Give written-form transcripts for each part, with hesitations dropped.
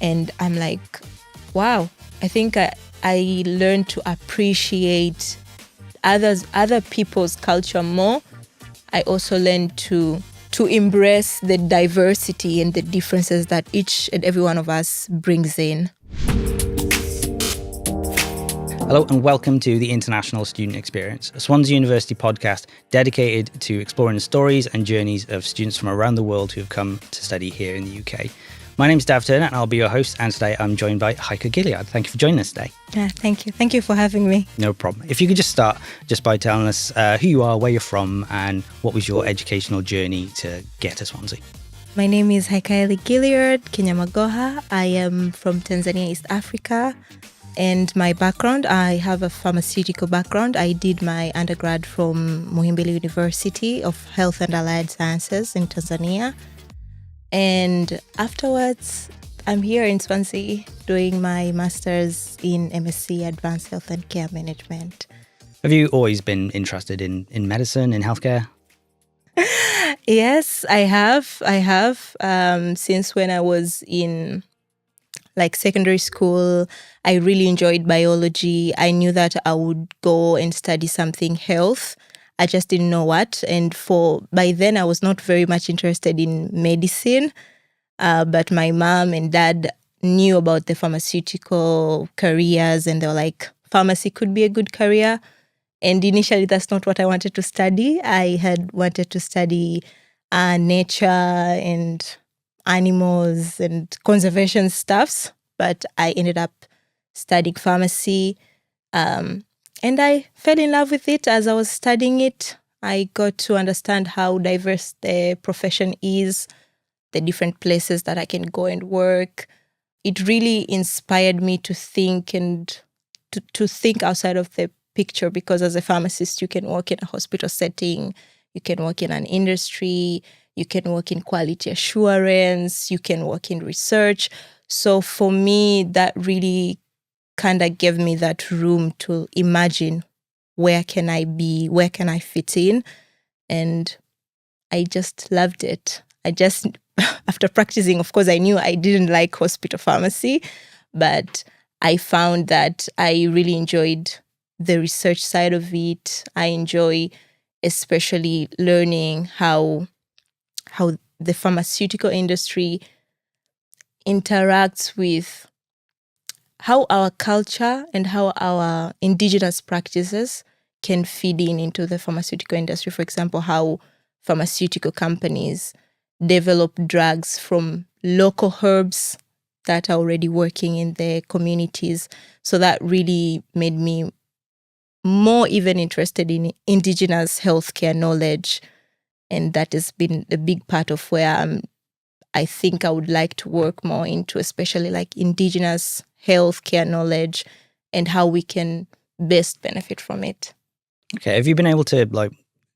And I'm like, wow, I think I learned to appreciate other people's culture more. I also learned to embrace the diversity and the differences that each and every one of us brings in. Hello and welcome to the International Student Experience, a Swansea University podcast dedicated to exploring the stories and journeys of students from around the world who have come to study here in the UK. My name is Dav Turner and I'll be your host, and today I'm joined by Heike Gilliard. Thank you for joining us today. Yeah, thank you. Thank you for having me. No problem. If you could just start just by telling us who you are, where you're from, and what was your educational journey to get to Swansea. My name is Heike Gilliard Kinyamagoha. I am from Tanzania, East Africa. And my background, I have a pharmaceutical background. I did my undergrad from Muhimbili University of Health and Allied Sciences in Tanzania. And afterwards, I'm here in Swansea doing my master's in MSc Advanced Health and Care Management. Have you always been interested in medicine, in healthcare? Yes, I have. Since when I was in secondary school, I really enjoyed biology. I knew that I would go and study something health. I just didn't know what. And by then, I was not very much interested in medicine. But my mom and dad knew about the pharmaceutical careers, and they were like, pharmacy could be a good career. And initially, that's not what I wanted to study. I had wanted to study nature and animals and conservation stuffs, but I ended up studying pharmacy. And I fell in love with it as I was studying it. I got to understand how diverse the profession is, the different places that I can go and work. It really inspired me to think and to think outside of the picture, because as a pharmacist, you can work in a hospital setting, you can work in an industry, you can work in quality assurance, you can work in research. So for me, that really kind of gave me that room to imagine where can I be, where can I fit in? And I just loved it. After practicing, of course, I knew I didn't like hospital pharmacy, but I found that I really enjoyed the research side of it. I enjoy especially learning how the pharmaceutical industry interacts with how our culture and how our indigenous practices can feed into the pharmaceutical industry. For example, how pharmaceutical companies develop drugs from local herbs that are already working in their communities. So that really made me more even interested in indigenous healthcare knowledge. And that has been a big part of where I think I would like to work more into, especially indigenous healthcare knowledge and how we can best benefit from it. Okay, have you been able to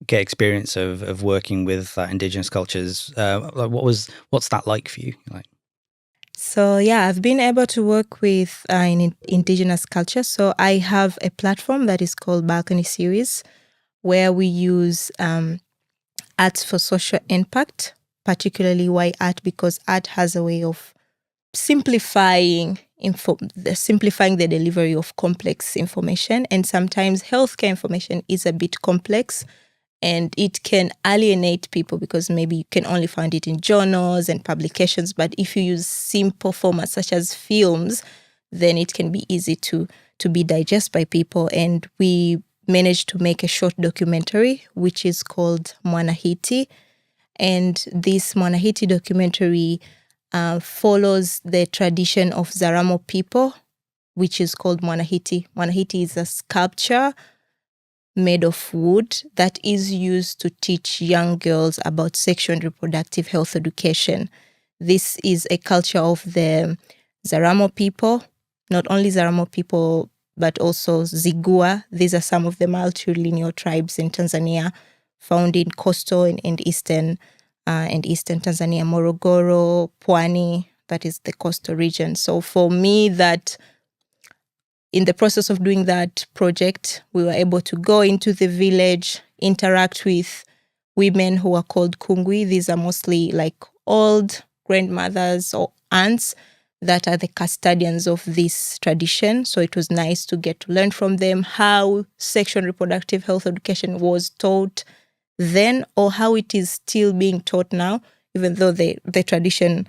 get experience of working with indigenous cultures? What's that like for you? So yeah, I've been able to work with indigenous culture. So I have a platform that is called Balcony Series, where we use arts for social impact, particularly why art, because art has a way of simplifying the delivery of complex information. And sometimes healthcare information is a bit complex and it can alienate people because maybe you can only find it in journals and publications. But if you use simple formats such as films, then it can be easy to be digested by people. And we managed to make a short documentary, which is called Mwanahiti. And this Mwanahiti documentary follows the tradition of Zaramo people, which is called Mwanahiti. Mwanahiti is a sculpture made of wood that is used to teach young girls about sexual and reproductive health education. This is a culture of the Zaramo people, not only Zaramo people, but also Zigua. These are some of the matrilineal tribes in Tanzania, found in coastal and eastern Tanzania, Morogoro, Pwani, that is the coastal region. So for me, that in the process of doing that project, we were able to go into the village, interact with women who are called Kungwi. These are mostly like old grandmothers or aunts that are the custodians of this tradition. So it was nice to get to learn from them how sexual and reproductive health education was taught then, or how it is still being taught now, even though the tradition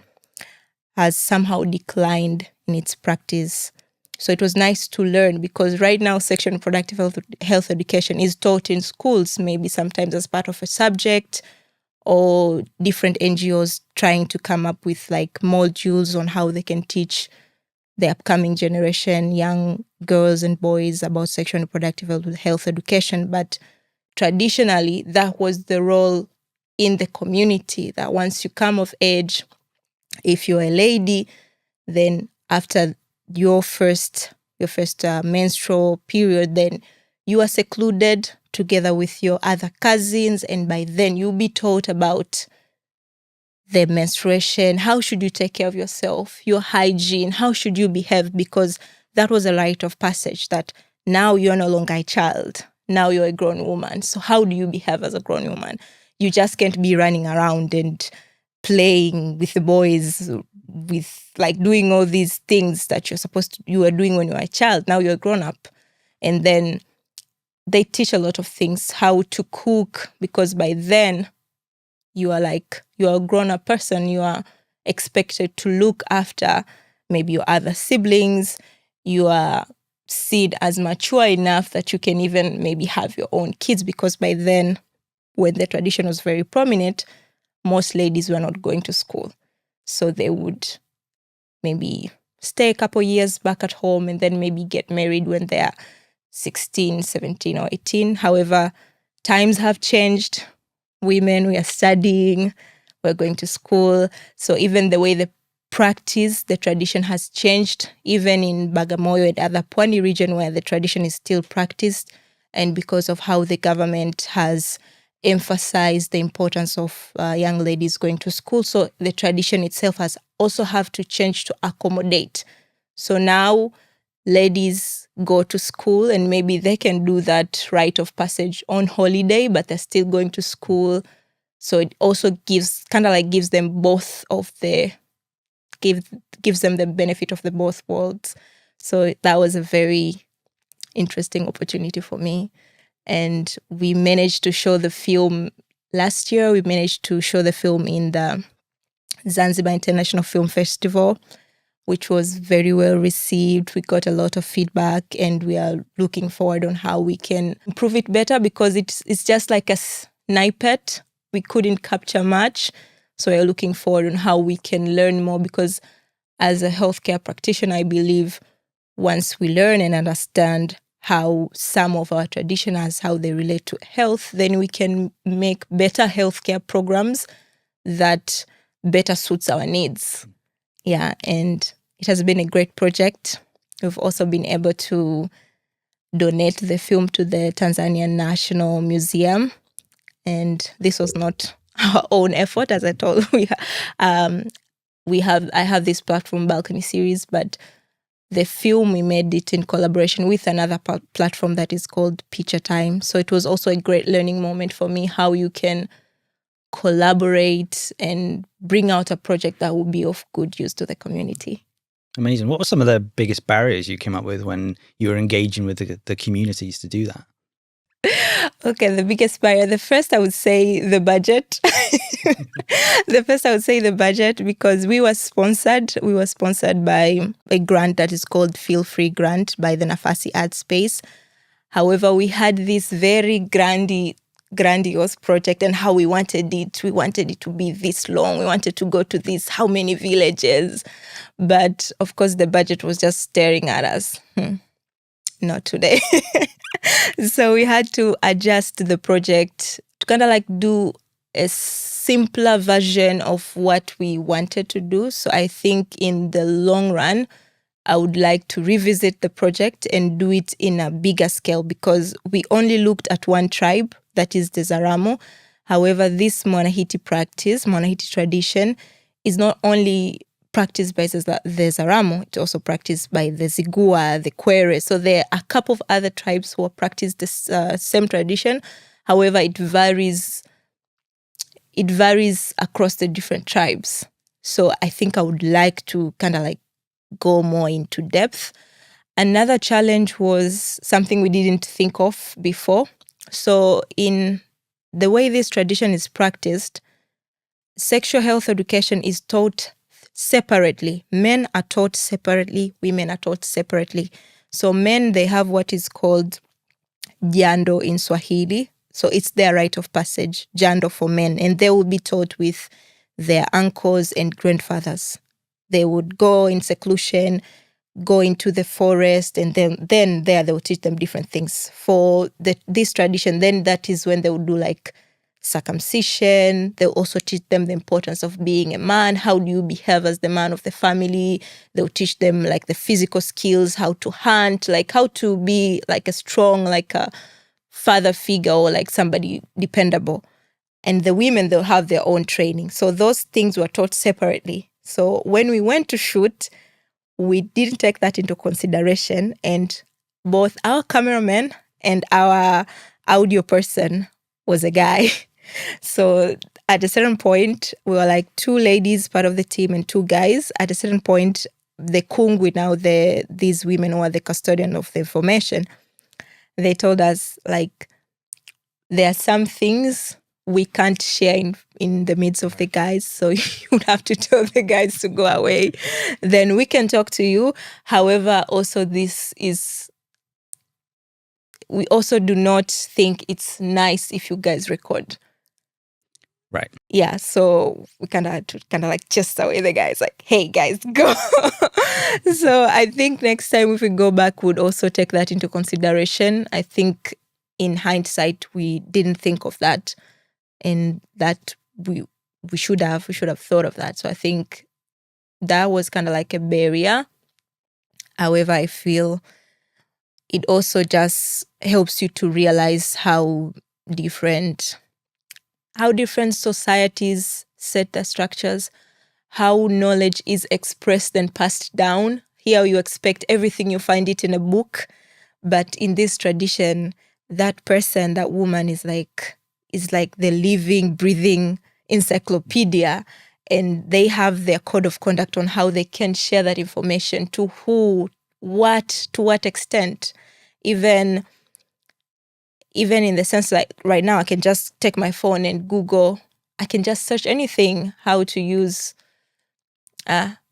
has somehow declined in its practice. So it was nice to learn, because right now sexual and reproductive health education is taught in schools, maybe sometimes as part of a subject, or different NGOs trying to come up with like modules on how they can teach the upcoming generation, young girls and boys, about sexual and reproductive health education. But traditionally, that was the role in the community, that once you come of age, if you're a lady, then after your first menstrual period, then you are secluded together with your other cousins, and by then you'll be taught about the menstruation, how should you take care of yourself, your hygiene, how should you behave, because that was a rite of passage, that now you're no longer a child, now you're a grown woman. So how do you behave as a grown woman? You just can't be running around and playing with the boys, with like doing all these things that you were doing when you were a child. Now you're a grown up. And then they teach a lot of things, how to cook, because by then you are a grown up person. You are expected to look after maybe your other siblings. You are seen as mature enough that you can even maybe have your own kids, because by then, when the tradition was very prominent, most ladies were not going to school. So they would maybe stay a couple years back at home and then maybe get married when they're 16, 17 or 18. However, times have changed. Women, we are studying, we're going to school. So even the way they practice, the tradition has changed, even in Bagamoyo and other Pwani region where the tradition is still practiced. And because of how the government has emphasized the importance of young ladies going to school, so the tradition itself has also have to change to accommodate. So now ladies go to school, and maybe they can do that rite of passage on holiday, but they're still going to school. So it also gives them both of the gives them the benefit of the both worlds. So that was a very interesting opportunity for me. And we managed to show the film last year. We managed to show the film in the Zanzibar International Film Festival, which was very well received. We got a lot of feedback, and we are looking forward on how we can improve it better, because it's just like a snippet. We couldn't capture much. So we're looking forward on how we can learn more, because as a healthcare practitioner, I believe once we learn and understand how some of our traditions, how they relate to health, then we can make better healthcare programs that better suits our needs. Yeah, and it has been a great project. We've also been able to donate the film to the Tanzanian National Museum. And this was not our own effort, as I told you. I have this platform balcony series, but the film, we made it in collaboration with another platform that is called Picture Time. So it was also a great learning moment for me, how you can collaborate and bring out a project that will be of good use to the community. Amazing. What were some of the biggest barriers you came up with when you were engaging with the communities to do that? Okay, the biggest barrier. The first, I would say the budget. Because we were sponsored. We were sponsored by a grant that is called Feel Free Grant by the Nafasi Art Space. However, we had this very grandiose project, and how we wanted it to be this long. We wanted to go to this, how many villages. But of course, the budget was just staring at us. Not today. So we had to adjust the project to kind of like do a simpler version of what we wanted to do. So I think in the long run, I would like to revisit the project and do it in a bigger scale, because we only looked at one tribe, that is the Zaramo. However, this Monahiti tradition, is not only practiced by the Zaramo, it's also practiced by the Zigua, the Kwere. So there are a couple of other tribes who practice this same tradition. However, it varies across the different tribes. So I think I would like to kind of like go more into depth. Another challenge was something we didn't think of before. So in the way this tradition is practiced, sexual health education is taught separately. Men are taught separately, women are taught separately. So men, they have what is called jando in Swahili. So it's their rite of passage, jando for men. And they will be taught with their uncles and grandfathers. They would go in seclusion, go into the forest, and then there they will teach them different things. For this tradition, then that is when they would do like circumcision. They'll also teach them the importance of being a man. How do you behave as the man of the family? They'll teach them like the physical skills, how to hunt, like how to be like a strong, like a father figure or like somebody dependable. And the women, they'll have their own training. So those things were taught separately. So when we went to shoot, we didn't take that into consideration. And both our cameraman and our audio person was a guy. So at a certain point, we were like two ladies, part of the team, and two guys. At a certain point, the kungwi, now these women who are the custodian of the information, they told us like, there are some things we can't share in the midst of the guys. So you would have to tell the guys to go away. Then we can talk to you. However, also we also do not think it's nice if you guys record. Right. Yeah, so we kind of had to like chase away the guys, like, hey guys, go. So I think next time if we go back, we'd also take that into consideration. I think in hindsight, we didn't think of that, and that we should have thought of that. So I think that was kind of like a barrier. However, I feel it also just helps you to realize how different societies set their structures, how knowledge is expressed and passed down. Here you expect everything, you find it in a book. But in this tradition, that person, that woman is like the living, breathing encyclopedia. And they have their code of conduct on how they can share that information, to who, what, to what extent. Even in the sense like right now, I can just take my phone and Google, I can just search anything, how to use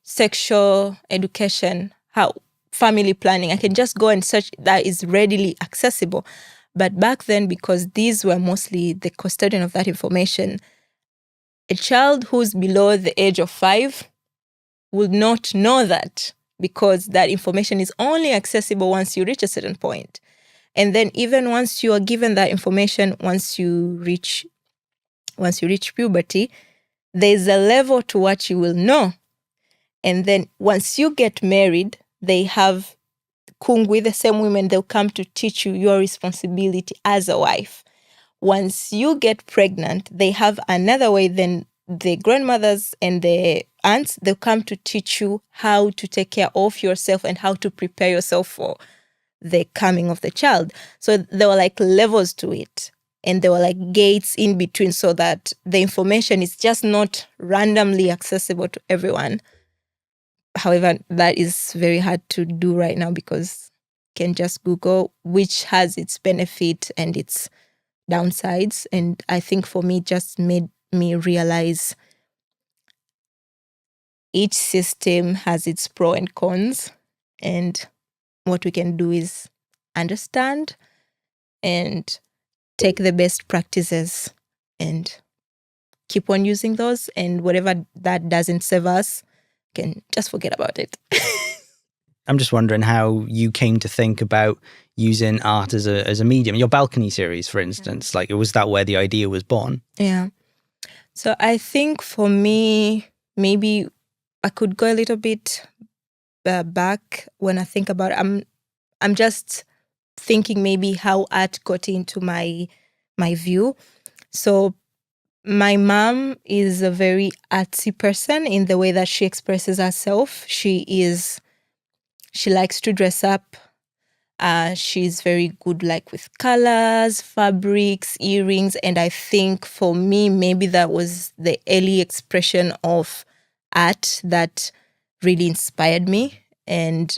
sexual education, how family planning. I can just go and search, that is readily accessible. But back then, because these were mostly the custodian of that information, a child who's below the age of 5 would not know that, because that information is only accessible once you reach a certain point. And then even once you are given that information, once you reach puberty, there's a level to what you will know. And then once you get married, they have kungwi, the same women, they'll come to teach you your responsibility as a wife. Once you get pregnant, they have another way. Then the grandmothers and the aunts, they'll come to teach you how to take care of yourself and how to prepare yourself for the coming of the child. So there were like levels to it. And there were like gates in between, so that the information is just not randomly accessible to everyone. However, that is very hard to do right now, because you can just Google, which has its benefit and its downsides. And I think for me, it just made me realize each system has its pros and cons. And what we can do is understand and take the best practices and keep on using those. And whatever that doesn't serve us, can just forget about it. I'm just wondering how you came to think about using art as a medium. Your balcony series, for instance, like, was that where the idea was born? Yeah. So I think for me, maybe I could go a little bit back when I think about it. I'm just thinking maybe how art got into my view. So my mom is a very artsy person in the way that she expresses herself. She likes to dress up. She's very good like with colors, fabrics, earrings. And I think for me, maybe that was the early expression of art that really inspired me. And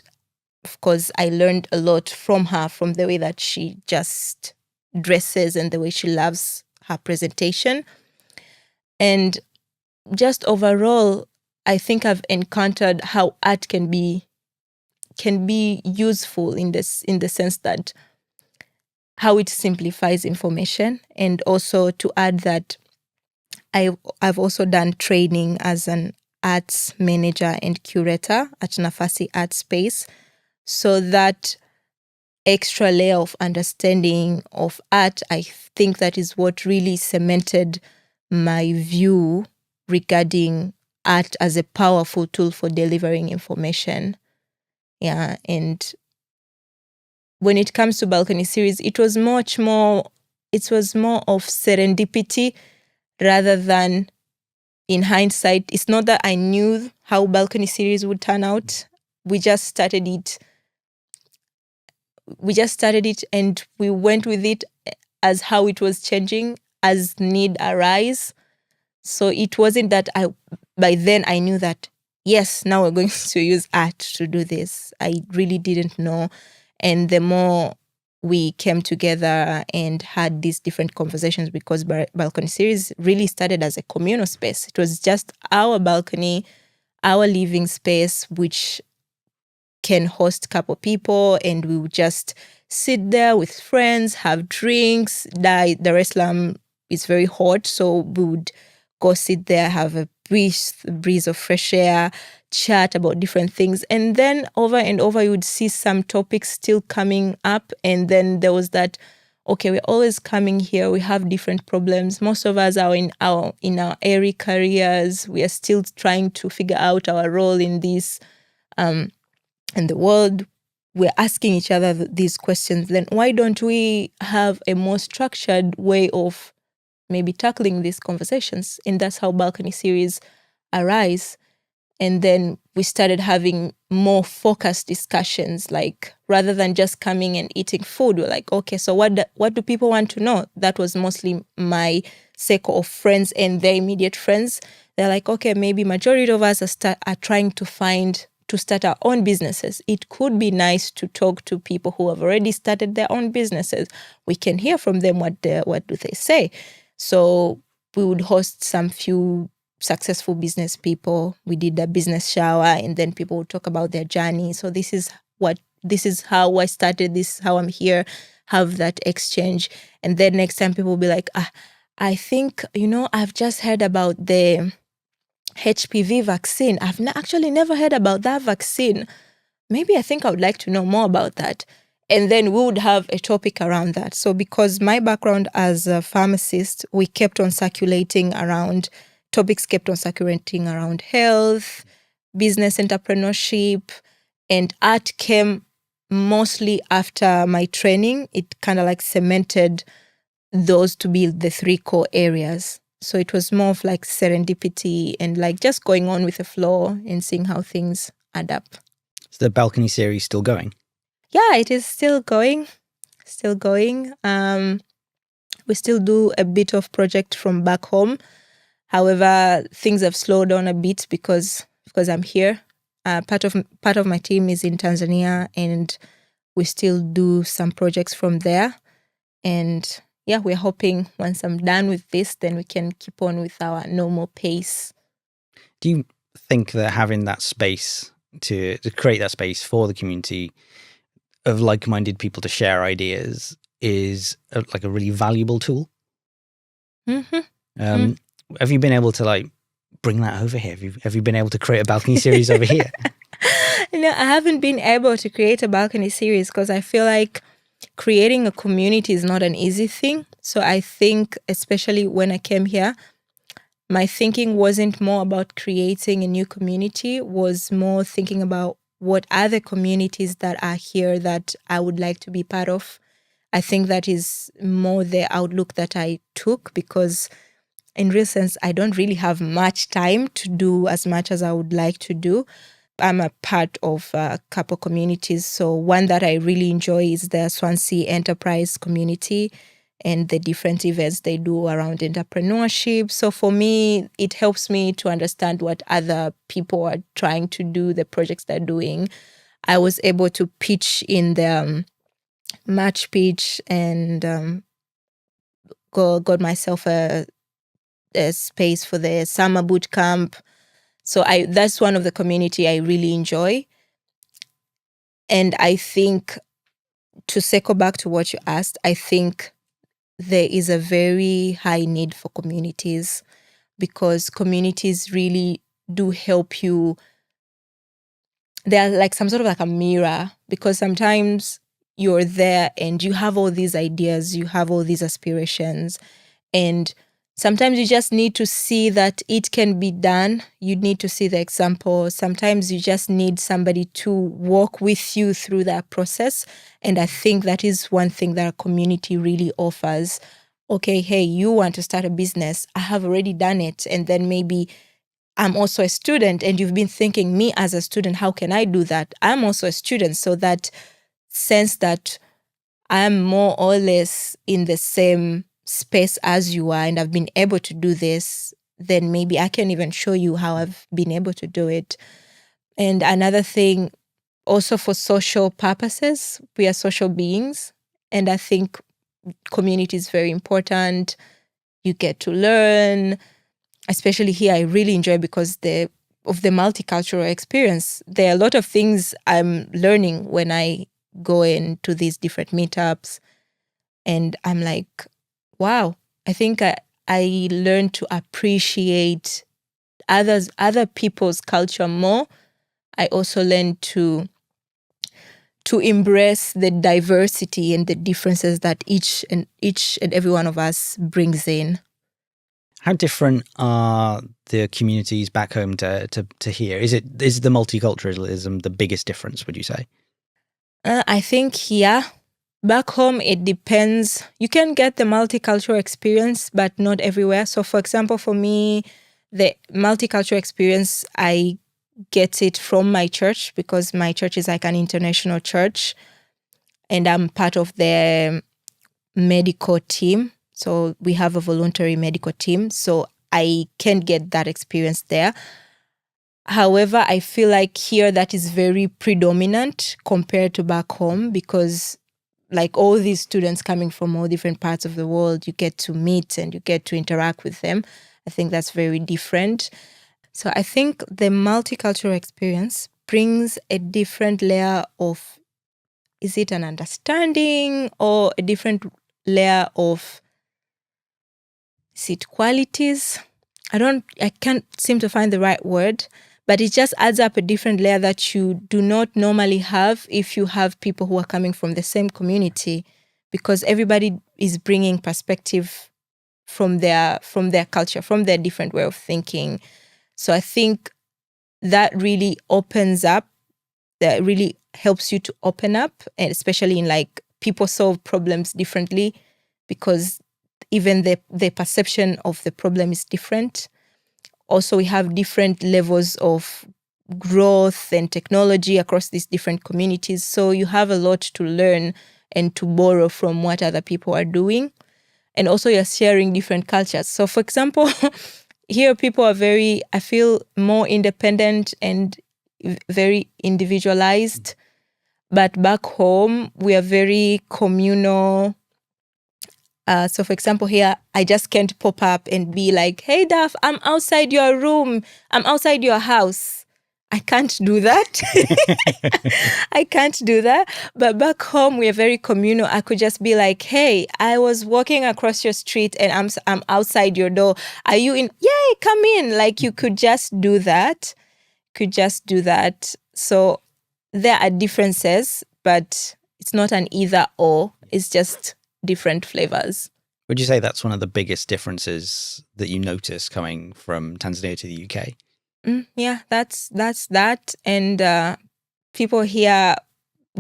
of course, I learned a lot from her, from the way that she just dresses and the way she loves her presentation. And just overall, I think I've encountered how art can be useful in the sense that how it simplifies information. And also to add that I've also done training as an arts manager and curator at Nafasi Art Space. So that extra layer of understanding of art, I think that is what really cemented my view regarding art as a powerful tool for delivering information. Yeah, and when it comes to balcony series, it was more of serendipity rather than in hindsight. It's not that I knew how balcony series would turn out. We just started it and we went with it as how it was changing as need arise. So it wasn't that by then I knew that, yes, now we're going to use art to do this. I really didn't know. And the more we came together and had these different conversations, because balcony series really started as a communal space. It was just our balcony, our living space, which can host a couple people, and we would just sit there with friends, have drinks. Dar es Salaam is very hot, so we would go sit there, have a breeze of fresh air, chat about different things. And then over and over, you would see some topics still coming up. And then there was that, okay, we're always coming here. We have different problems. Most of us are in our early careers. We are still trying to figure out our role in this, in the world. We're asking each other these questions. Then why don't we have a more structured way of maybe tackling these conversations? And that's how balcony series arise. And then we started having more focused discussions, like rather than just coming and eating food, we're like, okay, so what do people want to know? That was mostly my circle of friends and their immediate friends. They're like, okay, maybe majority of us are trying to start our own businesses. It could be nice to talk to people who have already started their own businesses. We can hear from them what do they say. So we would host some few successful business people. We did a business shower, and then people would talk about their journey. So this is how I started, this is how I'm here, have that exchange. And then next time people will be like, I think, I've just heard about the HPV vaccine. I've actually never heard about that vaccine. Maybe I think I would like to know more about that. And then we would have a topic around that. So because my background as a pharmacist, topics kept on circulating around health, business entrepreneurship, and art came mostly after my training. It kind of like cemented those to be the three core areas. So it was more of like serendipity and like just going on with the flow and seeing how things add up. Is the balcony series still going? Yeah, it is still going. We still do a bit of project from back home. However, things have slowed down a bit because I'm here. Part of my team is in Tanzania, and we still do some projects from there. And yeah, we're hoping once I'm done with this, then we can keep on with our normal pace. Do you think that having that space to create that space for the community of like-minded people to share ideas is like a really valuable tool? Mm-hmm. Have you been able to like bring that over here? Have you been able to create a balcony series over here? No, I haven't been able to create a balcony series because I feel like creating a community is not an easy thing. So I think, especially when I came here, my thinking wasn't more about creating a new community, was more thinking about what are the communities that are here that I would like to be part of. I think that is more the outlook that I took, because in real sense, I don't really have much time to do as much as I would like to do. I'm a part of a couple communities. So one that I really enjoy is the Swansea Enterprise community and the different events they do around entrepreneurship. So for me, it helps me to understand what other people are trying to do, the projects they're doing. I was able to pitch in the match pitch and got myself a space for the summer boot camp. So that's one of the community I really enjoy. And I think, to circle back to what you asked, I think there is a very high need for communities, because communities really do help you. They're like some sort of like a mirror, because sometimes you're there and you have all these ideas, you have all these aspirations, and sometimes you just need to see that it can be done. You need to see the example. Sometimes you just need somebody to walk with you through that process. And I think that is one thing that a community really offers. Okay, hey, you want to start a business. I have already done it. And then maybe I'm also a student and you've been thinking, me as a student, how can I do that? I'm also a student. So that sense that I'm more or less in the same space as you are and I've been able to do this, then maybe I can even show you how I've been able to do it. And another thing, also for social purposes, we are social beings. And I think community is very important. You get to learn, especially here. I really enjoy because of the multicultural experience. There are a lot of things I'm learning when I go into these different meetups. And I'm like, wow, I think I learned to appreciate other people's culture more. I also learned to embrace the diversity and the differences that each and every one of us brings in. How different are the communities back home to here? Is the multiculturalism the biggest difference, would you say? I think here, back home, it depends. You can get the multicultural experience, but not everywhere. So, for example, for me, the multicultural experience, I get it from my church, because my church is like an international church and I'm part of the medical team. So we have a voluntary medical team. So I can get that experience there. However, I feel like here that is very predominant compared to back home, because like all these students coming from all different parts of the world, you get to meet and you get to interact with them. I think that's very different. So I think the multicultural experience brings a different layer of, is it an understanding or a different layer of, is it qualities? I can't seem to find the right word, but it just adds up a different layer that you do not normally have if you have people who are coming from the same community, because everybody is bringing perspective from their culture, from their different way of thinking. So I think that really opens up, that really helps you to open up, and especially in like people solve problems differently, because even the perception of the problem is different. Also, we have different levels of growth and technology across these different communities. So you have a lot to learn and to borrow from what other people are doing. And also you're sharing different cultures. So for example, here people are very, I feel, more independent and very individualized. But back home, we are very communal. So for example, here, I just can't pop up and be like, hey, Daph, I'm outside your room. I'm outside your house. I can't do that. I can't do that. But back home, we're very communal. I could just be like, hey, I was walking across your street and I'm outside your door. Are you in? Yay, come in. Like you could just do that. So there are differences, but it's not an either or. It's just different flavors. Would you say that's one of the biggest differences that you notice coming from Tanzania to the UK? Yeah, that's that. And people here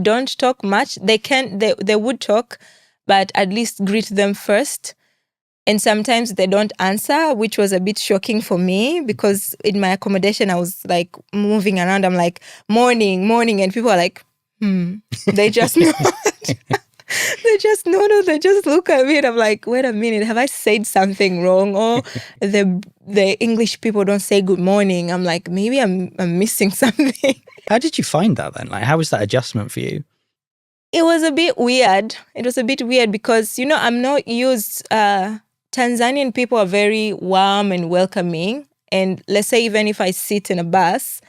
don't talk much. They would talk, but at least greet them first. And sometimes they don't answer, which was a bit shocking for me, because in my accommodation, I was like moving around. I'm like, morning. And people are like, they just not. they just look at me and I'm like, wait a minute, have I said something wrong? Or the English people don't say good morning. I'm like, maybe I'm missing something. How did you find that then? Like, how was that adjustment for you? It was a bit weird. It was a bit weird because, I'm not used, Tanzanian people are very warm and welcoming. And let's say even if I sit in a bus,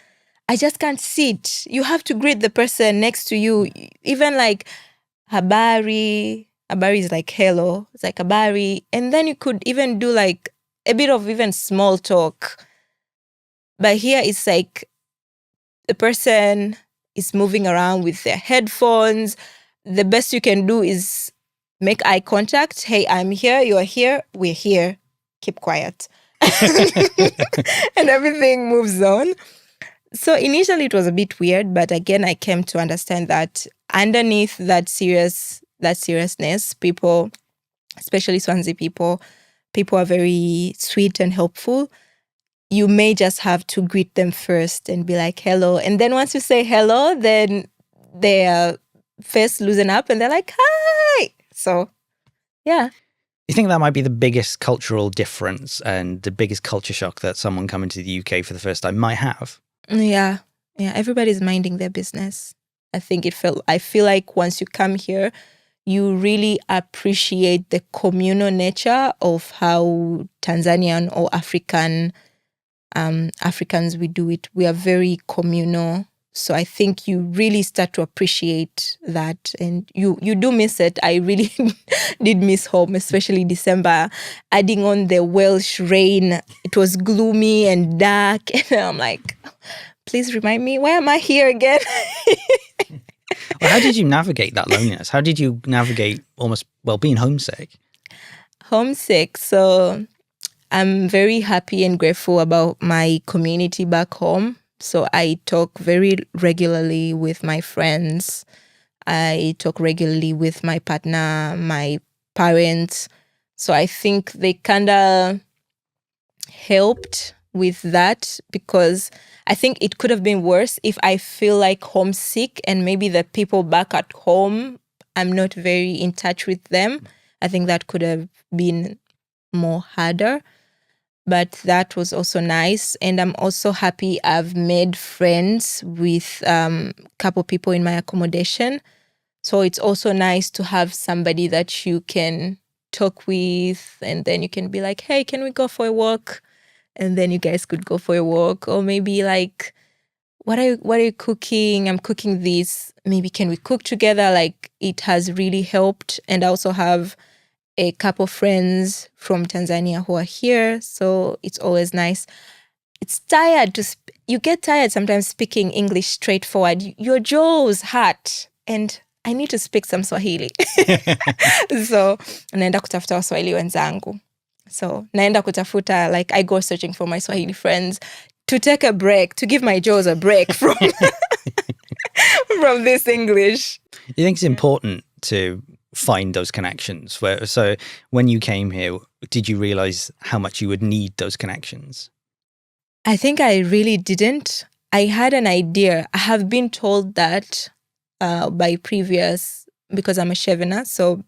I just can't sit. You have to greet the person next to you. Even like habari. Habari is like hello. It's like habari. And then you could even do like a bit of even small talk. But here it's like the person is moving around with their headphones. The best you can do is make eye contact. Hey, I'm here. You're here. We're here. Keep quiet. And everything moves on. So initially it was a bit weird, but again, I came to understand that underneath that seriousness, people, especially Swansea people are very sweet and helpful. You may just have to greet them first and be like, hello. And then once you say hello, then their face loosen up and they're like, hi. So, yeah. You think that might be the biggest cultural difference and the biggest culture shock that someone coming to the UK for the first time might have? Yeah. Everybody's minding their business. I feel like once you come here, you really appreciate the communal nature of how Tanzanian or Africans we do it. We are very communal. So I think you really start to appreciate that, and you do miss it. I really did miss home, especially December. Adding on the Welsh rain, it was gloomy and dark, and I'm like, please remind me, why am I here again? Well, how did you navigate that loneliness? How did you navigate being homesick? Homesick. So I'm very happy and grateful about my community back home. So I talk very regularly with my friends. I talk regularly with my partner, my parents. So I think they kind of helped with that, because I think it could have been worse if I feel like homesick and maybe the people back at home, I'm not very in touch with them. I think that could have been more harder. But that was also nice. And I'm also happy I've made friends with a couple people in my accommodation. So it's also nice to have somebody that you can talk with, and then you can be like, hey, can we go for a walk? And then you guys could go for a walk. Or maybe like, what are you cooking? I'm cooking this. Maybe can we cook together? Like, it has really helped. And I also have a couple friends from Tanzania who are here. So it's always nice. It's tired you get tired sometimes speaking English straightforward. Your jaws hurt. And I need to speak some Swahili. So naenda kutafuta Waswahili wenzangu. So naenda kutafuta, like I go searching for my Swahili friends to take a break, to give my jaws a break from from this English. You think it's important to find those connections? So when you came here, did you realize how much you would need those connections? I think I really didn't. I had an idea. I have been told that because I'm a Chevener, so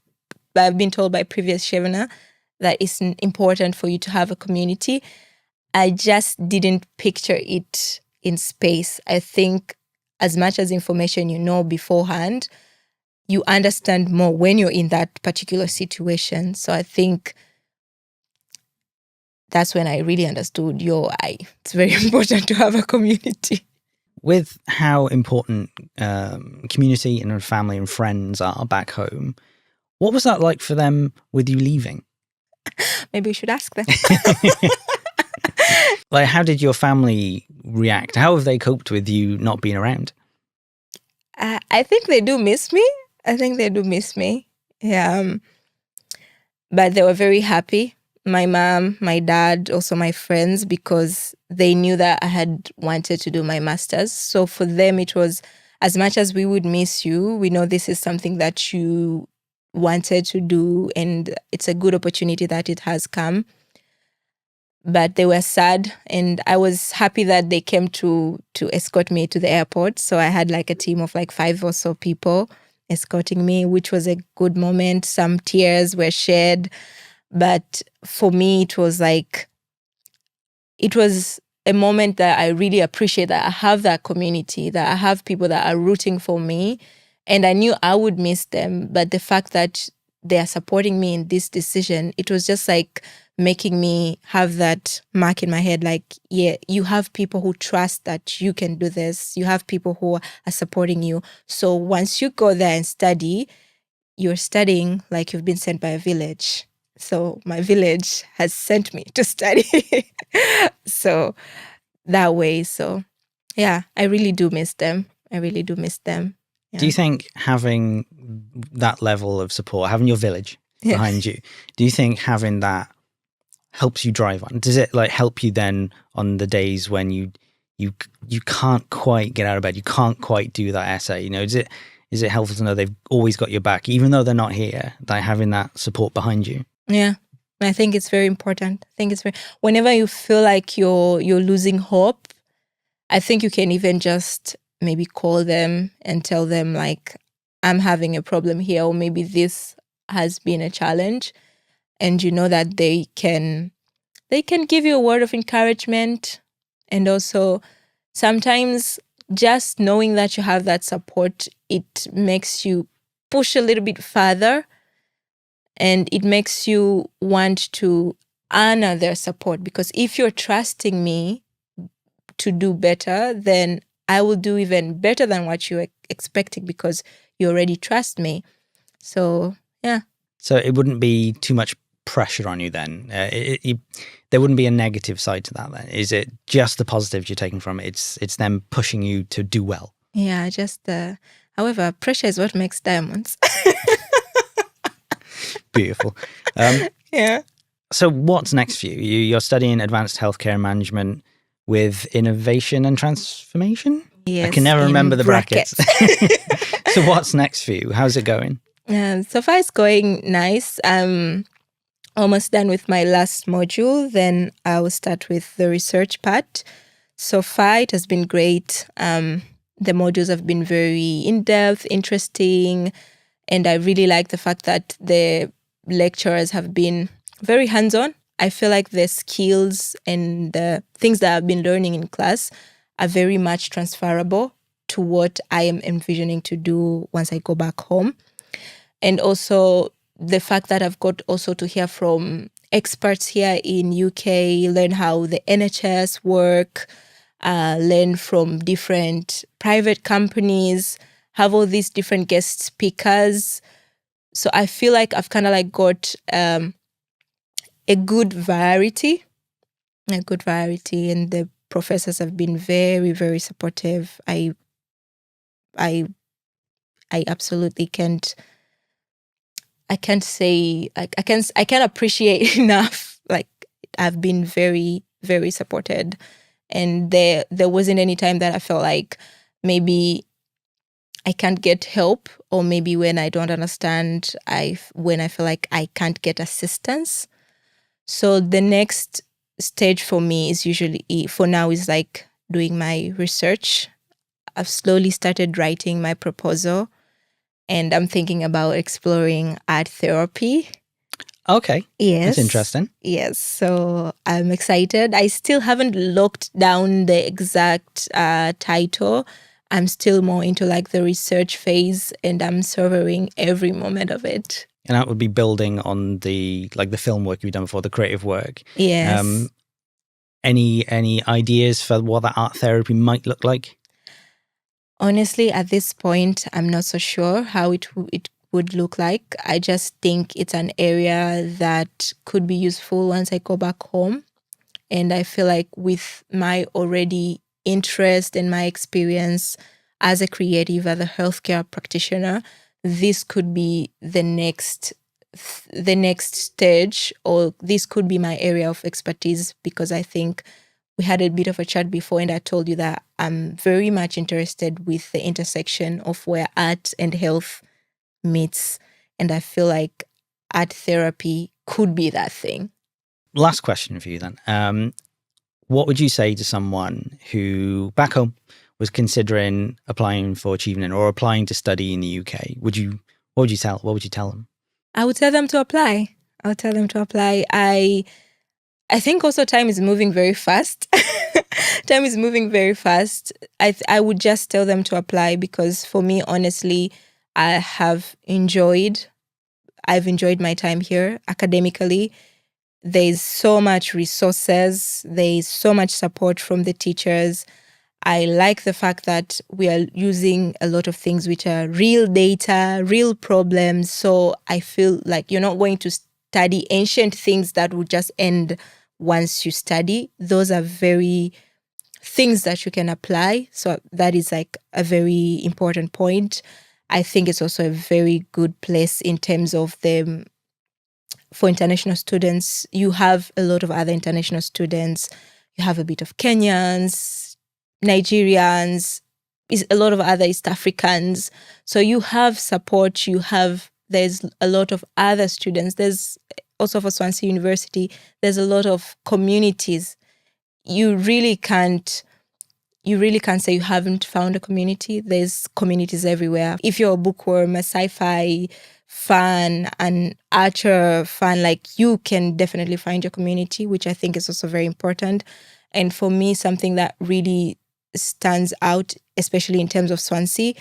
I've been told by previous Chevener that it's important for you to have a community. I just didn't picture it in space. I think as much as information you know beforehand, you understand more when you're in that particular situation. So I think that's when I really understood, it's very important to have a community. With how important community and family and friends are back home, what was that like for them with you leaving? Maybe we should ask them. Like, how did your family react? How have they coped with you not being around? I think they do miss me. Yeah. But they were very happy. My mom, my dad, also my friends, because they knew that I had wanted to do my master's. So for them, it was, as much as we would miss you, we know this is something that you wanted to do, and it's a good opportunity that it has come. But they were sad, and I was happy that they came to escort me to the airport. So I had like a team of like 5 or so people, escorting me, which was a good moment. Some tears were shed. But for me, it was a moment that I really appreciate, that I have that community, that I have people that are rooting for me. And I knew I would miss them. But the fact that they are supporting me in this decision, it was just like making me have that mark in my head, like, yeah, you have people who trust that you can do this. You have people who are supporting you. So once you go there and study, you're studying like you've been sent by a village. So my village has sent me to study. So that way. So yeah, I really do miss them. I really do miss them. Yeah. Do you think having that level of support, having your village behind you, do you think having that helps you drive on? Does it like help you then on the days when you can't quite get out of bed, you can't quite do that essay? You know, is it helpful to know they've always got your back, even though they're not here, like having that support behind you? Yeah, I think it's very important. Whenever you feel like you're losing hope, I think you can even just maybe call them and tell them, like, I'm having a problem here, or maybe this has been a challenge, and you know that they can give you a word of encouragement. And also sometimes just knowing that you have that support, it makes you push a little bit further, and it makes you want to honor their support, because if you're trusting me to do better, then I will do even better than what you're expecting, because you already trust me. So yeah. So it wouldn't be too much pressure on you then. There wouldn't be a negative side to that then. Is it just the positives you're taking from it? It's them pushing you to do well. Yeah, just however, pressure is what makes diamonds. Beautiful. Yeah. So what's next for you? You're studying advanced healthcare management with innovation and transformation? Yes. I can never remember the brackets. So what's next for you? How's it going? So far it's going nice. I'm almost done with my last module. Then I will start with the research part. So far it has been great. The modules have been very in-depth, interesting. And I really like the fact that the lecturers have been very hands-on. I feel like the skills and the things that I've been learning in class are very much transferable to what I am envisioning to do once I go back home. And also the fact that I've got also to hear from experts here in UK, learn how the NHS work, learn from different private companies, have all these different guest speakers. So I feel like I've kind of like got a good variety, and the professors have been very, very supportive. I absolutely can't say, like, I can't appreciate enough. Like, I've been very, very supported, and there wasn't any time that I felt like maybe I can't get help, or maybe when I don't understand, when I feel like I can't get assistance. So the next stage for me is usually, for now, is like doing my research. I've slowly started writing my proposal, and I'm thinking about exploring art therapy. Okay. Yes. That's interesting. Yes. So I'm excited. I still haven't locked down the exact title. I'm still more into like the research phase, and I'm savoring every moment of it. And that would be building on the film work you've done before, the creative work. Yes. Any ideas for what that art therapy might look like? Honestly, at this point, I'm not so sure how it would look like. I just think it's an area that could be useful once I go back home. And I feel like with my already interest and my experience as a creative, as a healthcare practitioner, this could be the next stage, or this could be my area of expertise, because I think we had a bit of a chat before, and I told you that I'm very much interested with the intersection of where art and health meets. And I feel like art therapy could be that thing. Last question for you then. What would you say to someone who back home was considering applying for achievement or applying to study in the UK, what would you tell them? I would tell them to apply. I think also time is moving very fast. Time is moving very fast. I would just tell them to apply, because for me, honestly, I've enjoyed my time here academically. There's so much resources. There's so much support from the teachers. I like the fact that we are using a lot of things which are real data, real problems. So I feel like you're not going to study ancient things that would just end once you study. Those are very things that you can apply. So that is like a very important point. I think it's also a very good place in terms of for international students. You have a lot of other international students. You have a bit of Kenyans, Nigerians, is a lot of other East Africans. So you have support. There's a lot of other students. There's also for Swansea University, there's a lot of communities. You really can't say you haven't found a community. There's communities everywhere. If you're a bookworm, a sci-fi fan, an Archer fan, like, you can definitely find your community, which I think is also very important. And for me, something that really stands out, especially in terms of Swansea,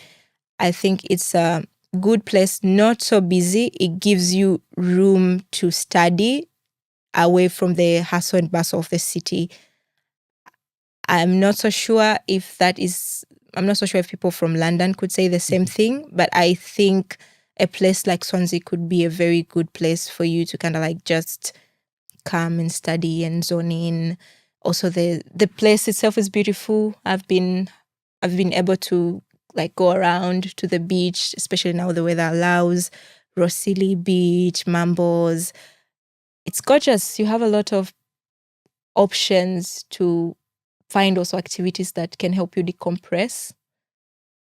I think it's a good place, not so busy. It gives you room to study away from the hustle and bustle of the city. I'm not so sure if people from London could say the same thing, but I think a place like Swansea could be a very good place for you to kind of like just come and study and zone in. Also, the place itself is beautiful. I've been able to like go around to the beach, especially now the weather allows. Rossili Beach, Mambos. It's gorgeous. You have a lot of options to find also activities that can help you decompress.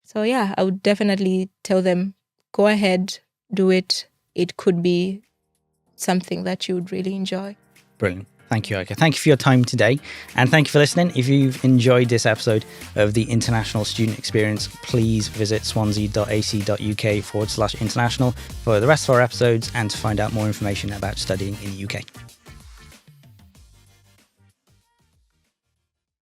So yeah, I would definitely tell them, go ahead, do it. It could be something that you would really enjoy. Brilliant. Thank you, Aika. Thank you for your time today. And thank you for listening. If you've enjoyed this episode of the International Student Experience, please visit swansea.ac.uk/international for the rest of our episodes and to find out more information about studying in the UK.